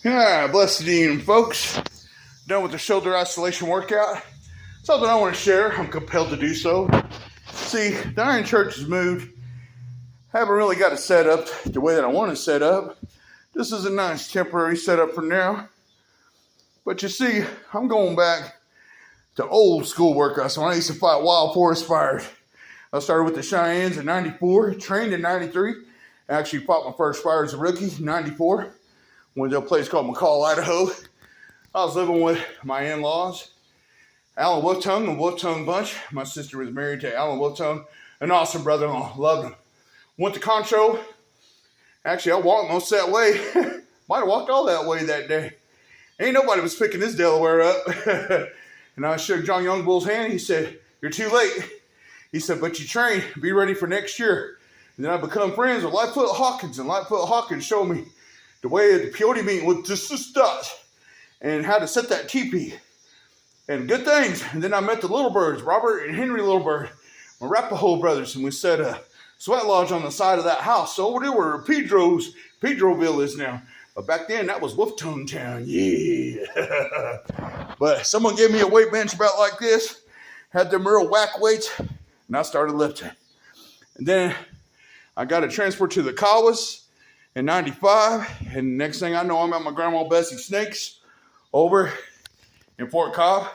Yeah, blessed evening, folks. Done with the shoulder isolation workout. Something I want to share. I'm compelled to do so. See, the Iron Church has moved. Haven't really got it set up the way that I want to set up. This is a nice temporary setup for now. But you see, I'm going back to old school workouts when I used to fight wild forest fires. I started with the Cheyennes in 94, trained in 93. Actually fought my first fire as a rookie in 94. Went to a place called McCall, Idaho. I was living with my in-laws, Alan Wolftongue and Wolftongue Bunch. My sister was married to Alan Wolftongue, an awesome brother-in-law. Loved him. Went to Concho. Actually, I walked most of that way. Might have walked all that way that day. Ain't nobody was picking this Delaware up. And I shook John Youngbull's hand. He said, "You're too late." He said, "But you train. Be ready for next year." And then I become friends with Lightfoot Hawkins. And Lightfoot Hawkins showed me the way the peyote meeting was just start and how to set that teepee and good things. And then I met the Little Birds, Robert and Henry Little Bird, my Arapaho brothers, and we set a sweat lodge on the side of that house. So over there where Pedroville is now. But back then that was Wolftongue Town, yeah. But someone gave me a weight bench about like this, had them real whack weights, and I started lifting. And then I got a transfer to the Kawas in 95, and next thing I know, I'm at my grandma Bessie Snake's over in Fort Cobb.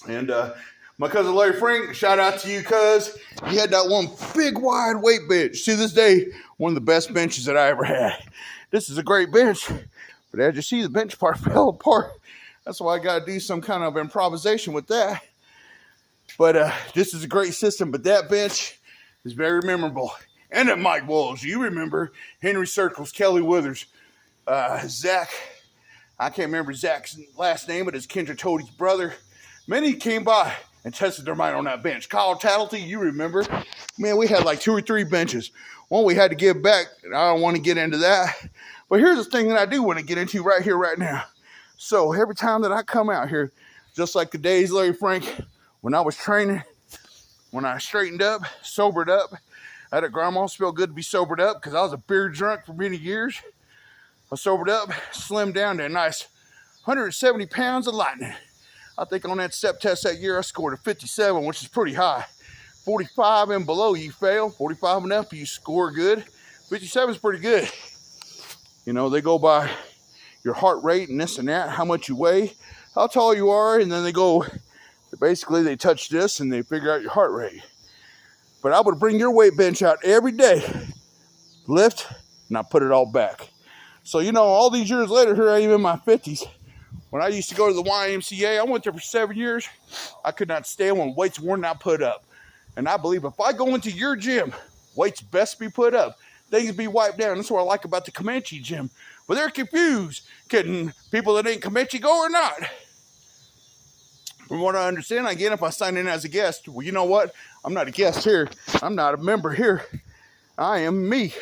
And my cousin Larry Frank, shout out to you, cuz he had that one big wide weight bench. To this day, one of the best benches that I ever had. This is a great bench, but as you see, the bench part fell apart. That's why I got to do some kind of improvisation with that. But this is a great system, but that bench is very memorable. And at Mike Walls, you remember Henry Circles, Kelly Withers, Zach. I can't remember Zach's last name, but it's Kendra Tody's brother. Many came by and tested their mind on that bench. Kyle Tattletty, you remember. Man, we had like 2 or 3 benches. One we had to give back, and I don't want to get into that. But here's the thing that I do want to get into right here, right now. So every time that I come out here, just like the days, Larry Frank, when I was training, when I straightened up, sobered up, I had a grandma's, felt good to be sobered up because I was a beer drunk for many years. I sobered up, slimmed down to a nice 170 pounds of lightning. I think on that step test that year, I scored a 57, which is pretty high. 45 and below, you fail. 45 and up, you score good. 57 is pretty good. You know, they go by your heart rate and this and that, how much you weigh, how tall you are, and then basically they touch this and they figure out your heart rate. But I would bring your weight bench out every day, lift, and I put it all back. So, you know, all these years later, here I am in my 50s. When I used to go to the YMCA, I went there for 7 years. I could not stand when weights were not put up. And I believe if I go into your gym, weights best be put up. Things be wiped down. That's what I like about the Comanche gym. But they're confused. Can people that ain't Comanche go or not? From what I understand, again, if I sign in as a guest, well, you know what? I'm not a guest here. I'm not a member here. I am me.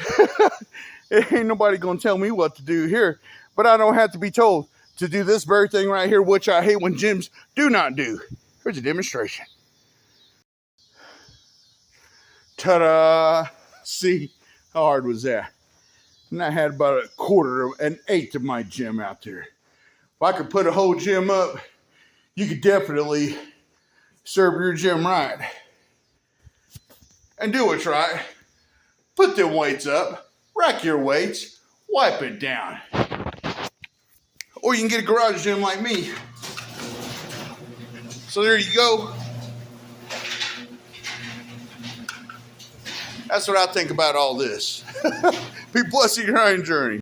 Ain't nobody going to tell me what to do here. But I don't have to be told to do this very thing right here, which I hate when gyms do not do. Here's a demonstration. Ta-da! See, how hard was that? And I had about an eighth of my gym out there. If I could put a whole gym up, you could definitely serve your gym right. And do what's right. Put them weights up, rack your weights, wipe it down. Or you can get a garage gym like me. So there you go. That's what I think about all this. Be blessed in your own journey.